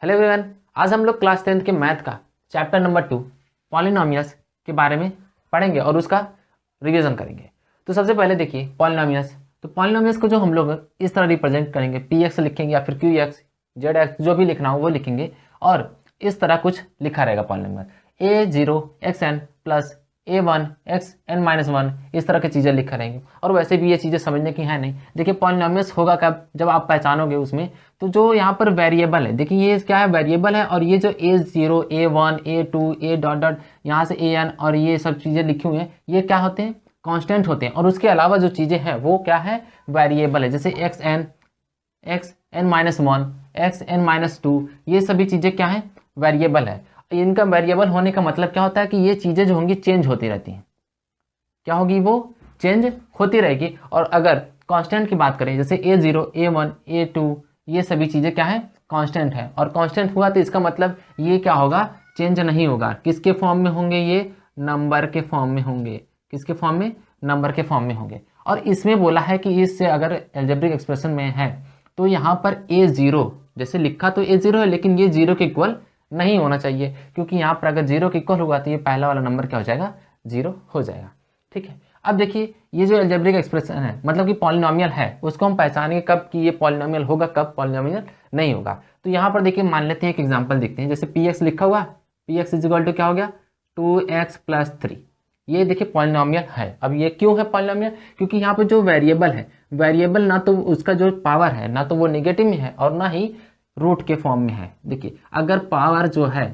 Hello everyone. आज हम लोग क्लास 10th के मैथ का चैप्टर नंबर 2 पॉलिनोमियल्स के बारे में पढ़ेंगे और उसका रिवीजन करेंगे। तो सबसे पहले देखिए पॉलिनोमियल्स। तो पॉलिनोमियल्स को जो हम लोग इस तरह रिप्रेजेंट करेंगे, पी एक्स लिखेंगे या फिर क्यू एक्स जेड एक्स जो भी लिखना हो वो लिखेंगे और इस तरह कुछ लिखा रहेगा polynomial a0 xn plus a1 xn-1 इस तरह की चीज़ें लिखा रहेंगे। और वैसे भी ये चीज़ें समझने की है नहीं। देखिए पॉलिनोमियल्स होगा कब, जब आप पहचानोगे उसमें। तो जो यहाँ पर वेरिएबल है, देखिए ये क्या है, वेरिएबल है। और ये जो a0 a1 a2 a dot dot यहाँ से an और ये सब चीज़ें लिखी हुई हैं, ये क्या होते हैं, कांस्टेंट होते हैं। और उसके अलावा जो चीज़ें हैं वो क्या है, वेरिएबल है। जैसे xn xn-1 xn-2 ये सभी चीज़ें क्या है, वेरिएबल है। इनका वेरिएबल होने का मतलब क्या होता है कि ये चीज़ें जो होंगी चेंज होती रहती हैं। क्या होगी, वो चेंज होती रहेगी। और अगर कांस्टेंट की बात करें, जैसे a0 a1 a2 ये सभी चीज़ें क्या है, कांस्टेंट है। और कांस्टेंट हुआ तो इसका मतलब ये क्या होगा, चेंज नहीं होगा। किसके फॉर्म में होंगे, ये नंबर के फॉर्म में होंगे। किसके फॉर्म में, नंबर के फॉर्म में होंगे। और इसमें बोला है कि इससे अगर एल्जेब्रिक एक्सप्रेशन में है तो यहाँ पर a0 जैसे लिखा तो a0 है, लेकिन ये 0 के इक्वल नहीं होना चाहिए, क्योंकि यहाँ पर अगर 0 के इक्वल होगा तो ये पहला वाला नंबर क्या हो जाएगा, 0 हो जाएगा। ठीक है। अब देखिए ये जो एल्जेब्रिक एक्सप्रेशन है, मतलब कि पॉलिनोमियल है, उसको हम पहचानेंगे कब कि ये पॉलिनोमियल होगा, कब पॉलिनोमियल नहीं होगा। तो यहाँ पर देखिए मान लेते हैं एक एग्जांपल देखते हैं। जैसे पी एक्स लिखा हुआ, P X is equal to क्या हो गया, 2x + 3। ये देखिए पॉलिनोमियल है। अब ये क्यों है पॉलिनोमियल, क्योंकि यहाँ पर जो वेरिएबल है, वेरिएबल ना तो उसका जो पावर है ना तो वो नेगेटिव में है और ना ही रूट के फॉर्म में है। देखिए अगर पावर जो है,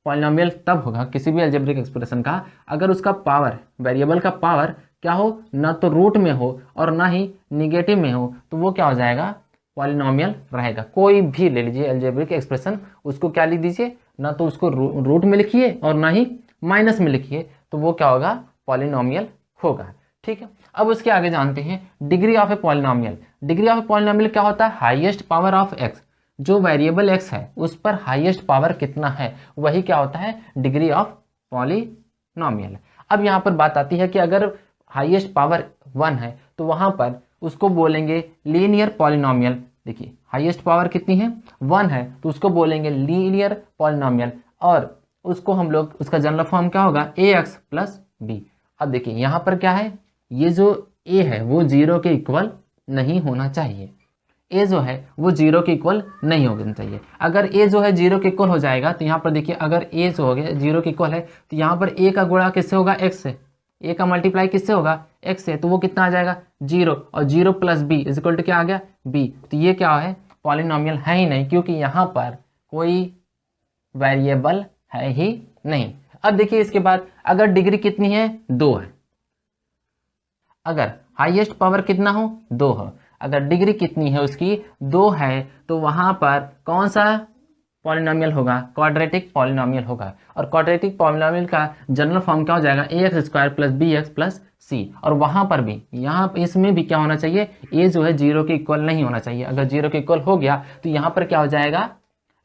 पॉलिनोमियल तब होगा किसी भी अलजेब्रिक एक्सप्रेशन का अगर उसका पावर, वेरिएबल का पावर क्या हो, ना तो रूट में हो और ना ही निगेटिव में हो, तो वो क्या हो जाएगा, पॉलिनोमियल रहेगा। कोई भी ले लीजिए अलजेब्रिक एक्सप्रेशन, उसको क्या लिख दीजिए, ना तो उसको रूट में लिखिए और ना ही माइनस में लिखिए, तो वो क्या होगा, पॉलिनोमियल होगा। ठीक है। अब उसके आगे जानते हैं degree of a polynomial. Degree of a polynomial क्या होता है, हाईएस्ट पावर ऑफ एक्स। जो वेरिएबल x है उस पर हाईएस्ट पावर कितना है, वही क्या होता है, डिग्री ऑफ पॉलिनोमियल। अब यहाँ पर बात आती है कि अगर हाईएस्ट पावर 1 है तो वहाँ पर उसको बोलेंगे लीनियर पॉलिनोमियल। देखिए हाईएस्ट पावर कितनी है, 1 है, तो उसको बोलेंगे लीनियर पॉलिनोमियल। और उसको हम लोग, उसका जनरल फॉर्म क्या होगा, ax + b। अब देखिए यहाँ पर क्या है, ये जो a है वो 0 के इक्वल नहीं होना चाहिए। a जो है वो 0 के इक्वल नहीं होना चाहिए। अगर a जो है 0 के इक्वल हो जाएगा तो यहाँ पर देखिए अगर a जो हो गया 0 के इक्वल है तो यहाँ पर a का गुणा किससे होगा, x से। a का मल्टीप्लाई किससे होगा, x से। तो वो कितना आ जाएगा, 0। और 0 + b इज इक्वल टू क्या आ गया, b। तो ये क्या है, पॉलिनोमियल है ही नहीं, क्योंकि यहाँ पर कोई वेरिएबल है ही नहीं। अब देखिए इसके बाद अगर डिग्री कितनी है, 2 है। अगर हाईएस्ट पावर कितना हो, 2 हो। अगर डिग्री कितनी है उसकी, 2 है, तो वहां पर कौन सा पॉलिनोमियल होगा, क्वाड्रेटिक पॉलिनोमियल होगा। और क्वाड्रेटिक पॉलिनोमियल का जनरल फॉर्म क्या हो जाएगा, ax² + bx + c। और वहां पर भी, यहाँ इसमें भी क्या होना चाहिए, a जो है 0 के इक्वल नहीं होना चाहिए। अगर 0 के इक्वल हो गया तो यहाँ पर क्या हो जाएगा,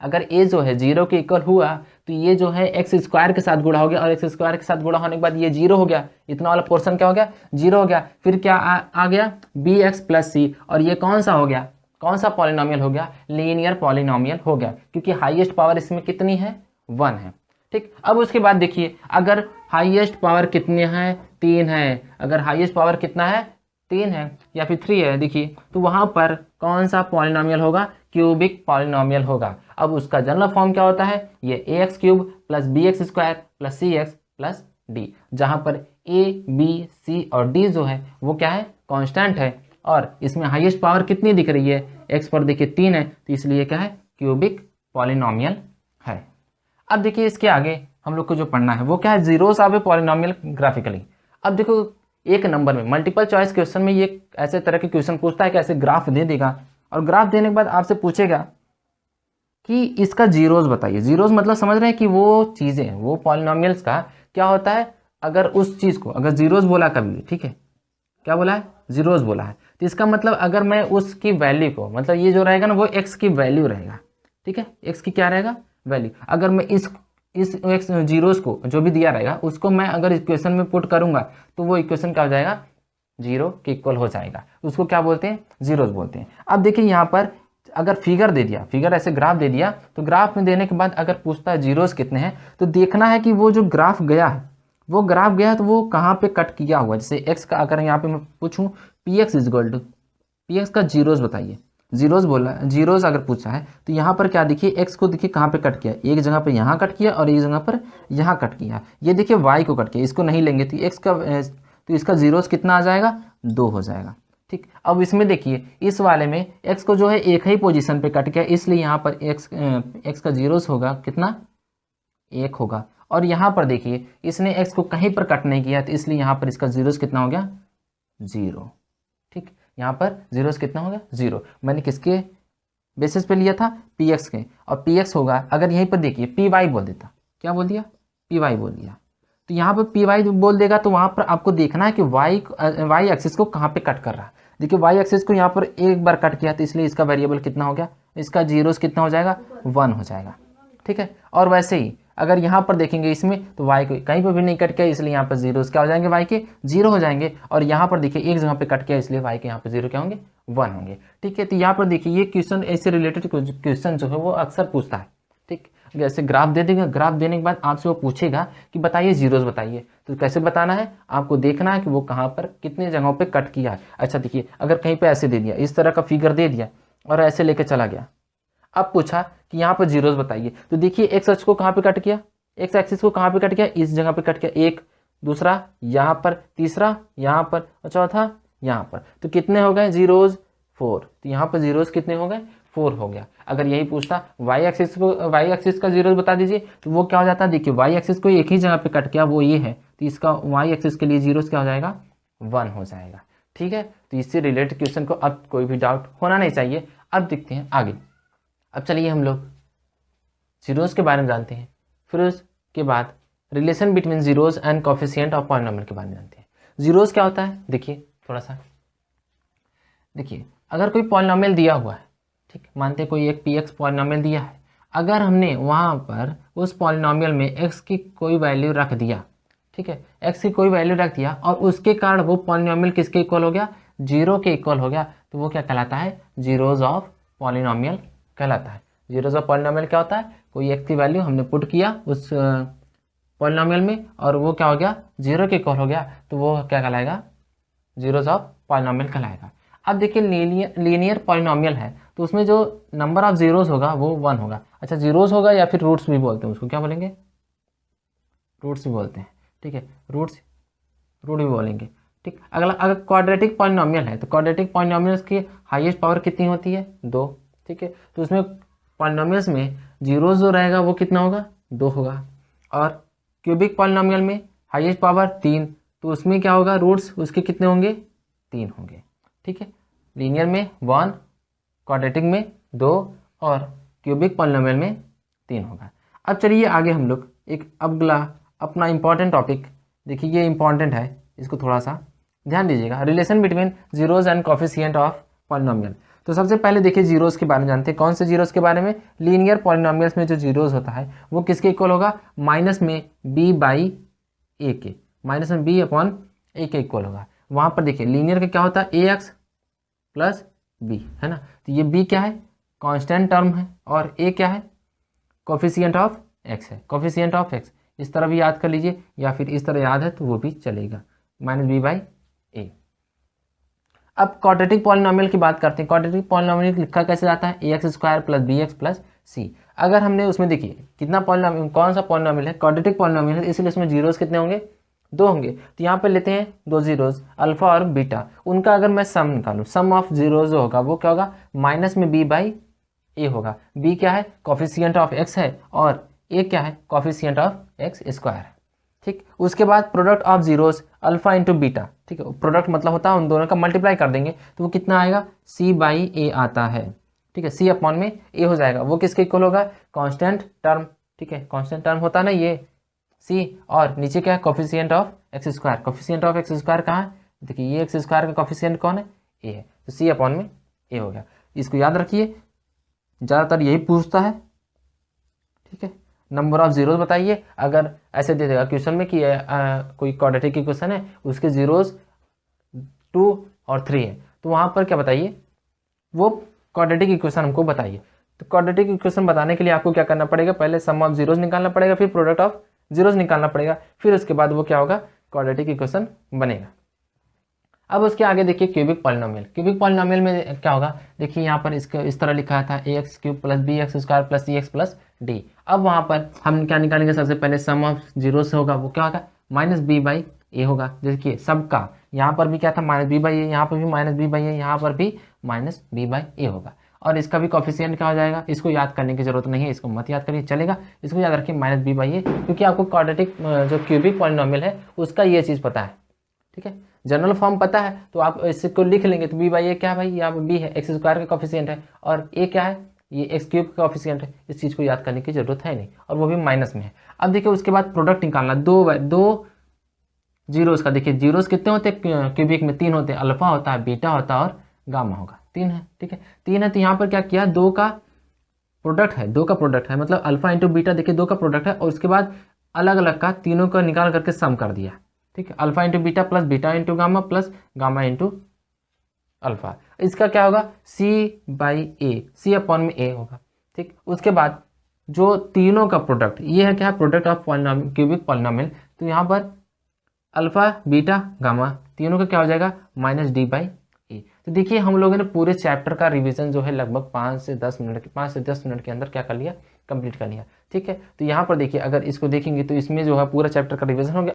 अगर a जो है 0 के इक्वल हुआ तो ये जो है x² के साथ गुणा हो गया, और x² के साथ गुणा होने के बाद ये 0 हो गया। इतना वाला पोर्शन क्या हो गया, 0 हो गया। फिर क्या आ गया, bx + c। और ये कौन सा हो गया, कौन सा पॉलिनोमियल हो गया, लीनियर पॉलिनोमियल हो गया, क्योंकि हाईएस्ट पावर इसमें कितनी है, 1 है। ठीक। अब उसके बाद देखिए अगर हाईएस्ट पावर कितनी है, 3 है। अगर हाईएस्ट पावर कितना है, 3 है या फिर 3 है, देखिए तो वहां पर कौन सा पॉलिनोमियल होगा, क्यूबिक पॉलिनोमियल होगा। अब उसका जनरल फॉर्म क्या होता है, ये ax³ + bx² + cx + d, जहां पर a b c और d जो है वो क्या है, कांस्टेंट है। और इसमें हाईएस्ट पावर कितनी दिख रही है, x पर देखिए 3 है, तो इसलिए क्या है, क्यूबिक पॉलिनोमियल है। अब देखिए इसके आगे हम लोग को जो पढ़ना है वो क्या है, zeros of a polynomial graphically. अब देखो एक नंबर में मल्टीपल चॉइस क्वेश्चन में ये ऐसे तरह के क्वेश्चन पूछता है कि ऐसे ग्राफ दे देगा, और ग्राफ देने के बाद आपसे पूछेगा कि इसका जीरोस बताइए। जीरोस मतलब समझ रहे हैं कि वो चीज़ें, वो पॉलिनोमियल्स का क्या होता है, अगर उस चीज़ को अगर जीरोस बोला कभी, ठीक है, क्या बोला है, जीरोस बोला है, तो इसका मतलब अगर मैं उसकी वैल्यू को, मतलब ये जो रहेगा ना वो एक्स की वैल्यू रहेगा। ठीक है, एक्स की क्या रहेगा, वैल्यू। अगर मैं इस एक्स जीरोस को जो भी दिया रहेगा उसको मैं अगर इक्वेशन में पुट करूंगा तो वो इक्वेशन क्या हो जाएगा, 0 के इक्वल हो जाएगा। उसको क्या बोलते हैं, जीरोस बोलते हैं। अब देखिए यहाँ पर अगर फिगर दे दिया, फिगर ऐसे ग्राफ दे दिया, तो ग्राफ में देने के बाद अगर पूछता है जीरोस कितने हैं, तो देखना है कि वो जो ग्राफ गया है, वो ग्राफ गया तो वो कहाँ पे कट किया हुआ है। जैसे एक्स का अगर यहाँ पे मैं पूछूँ P X is equal to P X का जीरोस बताइए, जीरोस बोला, जीरोस अगर पूछा है तो यहाँ पर क्या देखिए, एक्स को देखिए कहाँ पे कट किया, एक जगह पे यहाँ कट किया और एक जगह पर यहाँ कट किया। ये देखिए वाई को कट किया, इसको नहीं लेंगे तो एक्स का तो इसका जीरोस कितना आ जाएगा, 2 हो जाएगा। ठीक, अब इसमें देखिए इस वाले में एक्स को जो है एक ही पोजीशन पे कट किया, इसलिए यहाँ पर एक्स का जीरोस होगा कितना, 1 होगा। और यहाँ पर देखिए इसने एक्स को कहीं पर कट नहीं किया, तो इसलिए यहाँ पर इसका जीरोस कितना हो गया, 0। ठीक, यहाँ पर जीरोस कितना हो गया, 0। मैंने किसके बेसिस पे लिया था, पी एक्स के, और पी एक्स होगा, अगर यहीं पर देखिए पी वाई बोल देता, क्या बोल दिया, पी वाई बोल दिया, तो यहाँ पर पी वाई बोल देगा, तो वहाँ पर आपको देखना है कि वाई एक्सिस को कहाँ पे कट कर रहा है। देखिए वाई एक्सिस को यहाँ पर एक बार कट किया, तो इसलिए इसका वेरिएबल कितना हो गया, इसका जीरोस कितना हो जाएगा, 1 हो जाएगा। ठीक है, और वैसे ही अगर यहाँ पर देखेंगे इसमें, तो वाई को कहीं पर भी नहीं कट किया, इसलिए यहाँ पर जीरोस क्या हो जाएंगे, वाई के 0 हो जाएंगे। और यहाँ पर देखिए एक जगह पे कट किया, इसलिए वाई के यहाँ पर 0 क्या होंगे, 1 होंगे। ठीक है, तो यहाँ पर देखिए ये क्वेश्चन ऐसे रिलेटेड क्वेश्चन जो है वो अक्सर पूछता है। ठीक, जैसे ग्राफ दे देगा, ग्राफ देने के बाद आपसे वो पूछेगा कि बताइए जीरोस बताइए, तो कैसे बताना है, आपको देखना है कि वो कहाँ पर कितने जगहों पे कट किया है। अच्छा देखिए अगर कहीं पे ऐसे दे दिया, इस तरह का फिगर दे दिया और ऐसे लेके चला गया, अब पूछा कि यहाँ पर जीरोस बताइए, तो देखिए एक्स अक्ष को कहाँ पे कट किया, एक्स एक्सिस को कहाँ पे कट किया, इस जगह पे कट किया, एक, दूसरा यहाँ पर, तीसरा यहाँ पर, और चौथा यहाँ पर, तो कितने हो गए जीरोस, 4। तो यहाँ पर जीरोस कितने हो गए, 4 हो गया। अगर यही पूछता वाई एक्सिस का जीरोस बता दीजिए, तो वो क्या हो जाता है, देखिए वाई एक्सिस को एक ही जगह पे कट किया, वो ये है, तो इसका वाई एक्सिस के लिए जीरोस क्या हो जाएगा, 1 हो जाएगा। ठीक है, तो इससे रिलेटेड क्वेश्चन को अब कोई भी डाउट होना नहीं चाहिए। अब देखते हैं आगे। अब चलिए हम लोग जीरोस के बारे में जानते हैं, फिर उसके बाद relation between zeros and coefficient of polynomial के बारे में जानते हैं। जीरोस क्या होता है, देखिए थोड़ा सा देखिए, अगर कोई पॉलिनोमियल दिया हुआ है, ठीक, मानते हैं कोई एक पी एक्स पॉलिनोमियल दिया है, अगर हमने वहाँ पर उस पॉलिनोमियल में एक्स की कोई वैल्यू रख दिया, ठीक है, एक्स की कोई वैल्यू रख दिया और उसके कारण वो पॉलिनोमियल किसके इक्वल हो गया, 0 के इक्वल हो गया, तो वो क्या कहलाता है, जीरोस ऑफ पॉलिनोमियल कहलाता है। जीरोस ऑफ पॉलिनोमियल क्या होता है, कोई एक्स की वैल्यू हमने पुट किया उस पॉलिनोमियल में और वो क्या हो गया, 0 के इक्वल हो गया, तो वो क्या कहलाएगा, जीरोस ऑफ पॉलिनोमियल कहलाएगा। अब देखिए लीनियर पॉलिनोमियल है, तो उसमें जो नंबर ऑफ जीरोस होगा वो 1 होगा। अच्छा जीरोस होगा या फिर रूट्स भी बोलते हैं, उसको क्या बोलेंगे, रूट्स भी बोलते हैं। ठीक है, रूट भी बोलेंगे। ठीक, अगला अगर क्वाड्रेटिक पॉलिनोमियल है, तो क्वाड्रेटिक पॉलिनोमियल्स की हाईएस्ट पावर कितनी होती है, 2। ठीक है, तो उसमें पॉलिनोमियल्स में जीरोस जो रहेगा वो कितना होगा, 2 होगा। और क्यूबिक पॉलिनोमियल में हाईएस्ट पावर 3, तो उसमें क्या होगा, रूट्स उसके कितने होंगे, 3 होंगे। ठीक है, लीनियर में 1, क्वाड्रेटिक में 2 और क्यूबिक पॉलिनोमियल में 3 होगा। अब चलिए आगे हम लोग एक अगला अपना इंपॉर्टेंट टॉपिक, देखिए ये इंपॉर्टेंट है, इसको थोड़ा सा ध्यान दीजिएगा, relation between zeros and coefficient of polynomial. तो सबसे पहले देखिए जीरोस के बारे में जानते हैं। कौन से जीरोस के बारे में, लीनियर पॉलिनोमियल्स में जो जीरोस होता है वो किसके इक्वल होगा, माइनस में b बाई ए के, माइनस में b अपॉन ए के इक्वल होगा। वहाँ पर देखिए लीनियर का क्या होता है, ए एक्स प्लस बी, है ना, तो ये b क्या है, कांस्टेंट टर्म है, और a क्या है, कोफिशिएंट ऑफ x है, कोफिशिएंट ऑफ x। इस तरह भी याद कर लीजिए या फिर इस तरह याद है तो वो भी चलेगा, माइनस बी बाई ए। अब क्वाड्रेटिक पॉलिनोमियल की बात करते हैं। क्वाड्रेटिक पॉलिनोमियल लिखा कैसे जाता है, a x square plus b x plus c. अगर हमने उसमें देखिए कितना पॉलिनोमियल, कौन सा पॉलिनोमियल है, क्वाड्रेटिक पॉलिनोमियल है, इसलिए उसमें जीरोस कितने होंगे, 2 होंगे। तो यहाँ पे लेते हैं 2 जीरोस, अल्फा और बीटा, उनका अगर मैं सम निकालूँ, सम ऑफ जीरोस जो होगा वो क्या होगा, माइनस में बी बाई ए होगा। बी क्या है, कोफिशिएंट ऑफ एक्स है, और ए क्या है, कोफिशिएंट ऑफ एक्स स्क्वायर है। ठीक, उसके बाद product of zeros alpha into beta. ठीक है, प्रोडक्ट मतलब होता है उन दोनों का मल्टीप्लाई कर देंगे तो वो कितना आएगा, सी बाई ए आता है। ठीक है, सी अपॉन में ए हो जाएगा, वो किसके इक्वल होगा, कांस्टेंट टर्म। ठीक है, कांस्टेंट टर्म होता है ना ये सी, और नीचे क्या है, coefficient of x square. Coefficient of x square कहाँ है, देखिए ये एक्स स्क्वायर का कोफिशिएंट कौन है, ए है, तो सी अपॉन में ए हो गया। इसको याद रखिए, ज़्यादातर यही पूछता है। ठीक है, नंबर ऑफ जीरोस बताइए, अगर ऐसे दे देगा क्वेश्चन में कि कोई क्वाड्रेटिक की क्वेश्चन है, उसके जीरोस 2 और 3 है, तो वहाँ पर क्या बताइए, वो क्वाड्रेटिक इक्वेशन हमको बताइए। तो क्वाड्रेटिक इक्वेशन बताने के लिए आपको क्या करना पड़ेगा, पहले सम ऑफ जीरोज निकालना पड़ेगा, फिर प्रोडक्ट ऑफ जीरोज निकालना पड़ेगा, फिर उसके बाद वो क्या होगा, क्वाड्रेटिक इक्वेशन बनेगा। अब उसके आगे देखिए क्यूबिक पॉलिनोमियल। क्यूबिक पॉलिनोमियल में क्या होगा, देखिए यहाँ पर इसको इस तरह लिखा था a(x³ + b(x² + c(x + d)। अब वहाँ पर हम क्या निकालेंगे, सबसे पहले सम ऑफ जीरो से होगा, वो क्या होगा -b/a होगा। देखिए सबका यहाँ पर भी क्या था -b/a, यहाँ पर भी -b/a, यहाँ पर भी -b/a होगा। और इसका भी कॉफिशिएंट क्या हो जाएगा, इसको याद करने की जरूरत नहीं है, इसको मत याद करिए चलेगा, इसको याद रखिए -b/a, क्योंकि आपको क्वाड्रेटिक जो क्यूबिक पॉलिनोमियल है उसका ये चीज़ पता है, ठीक है। जनरल फॉर्म पता है तो आप इसको लिख लेंगे, तो b/a क्या भाई, यहाँ पर b है, x² का कॉफिशिएंट है, और a क्या है, ये x³ का कॉफिशिएंट है। इस चीज़ को याद करने की जरूरत है नहीं, और वो भी माइनस में है। अब देखिए उसके बाद प्रोडक्ट निकालना, दो जीरोस का। देखिए जीरोस कितने होते हैं क्यूबिक में, 3 होते हैं, अल्फा होता है, बीटा होता है और गामा होगा, 3 है, ठीक है 3 है। तो यहाँ पर क्या किया, 2 का प्रोडक्ट है, मतलब अल्फा इंटू बीटा, देखिए 2 का प्रोडक्ट है, और उसके बाद अलग अलग का तीनों का निकाल करके सम कर दिया, ठीक है। Alpha into beta plus beta into gamma plus gamma into alpha, इसका क्या होगा c/a, c/a होगा, ठीक। उसके बाद जो तीनों का प्रोडक्ट, ये है क्या, product of polynomial, cubic polynomial. तो यहाँ पर अल्फा बीटा गामा तीनों का क्या हो जाएगा -d/a। तो देखिए हम लोगों ने पूरे चैप्टर का रिवीजन जो है लगभग 5 से 10 मिनट के अंदर क्या कर लिया, कंप्लीट कर लिया, ठीक है। तो यहाँ पर देखिए अगर इसको देखेंगे तो इसमें जो है पूरा चैप्टर का रिवीजन हो गया।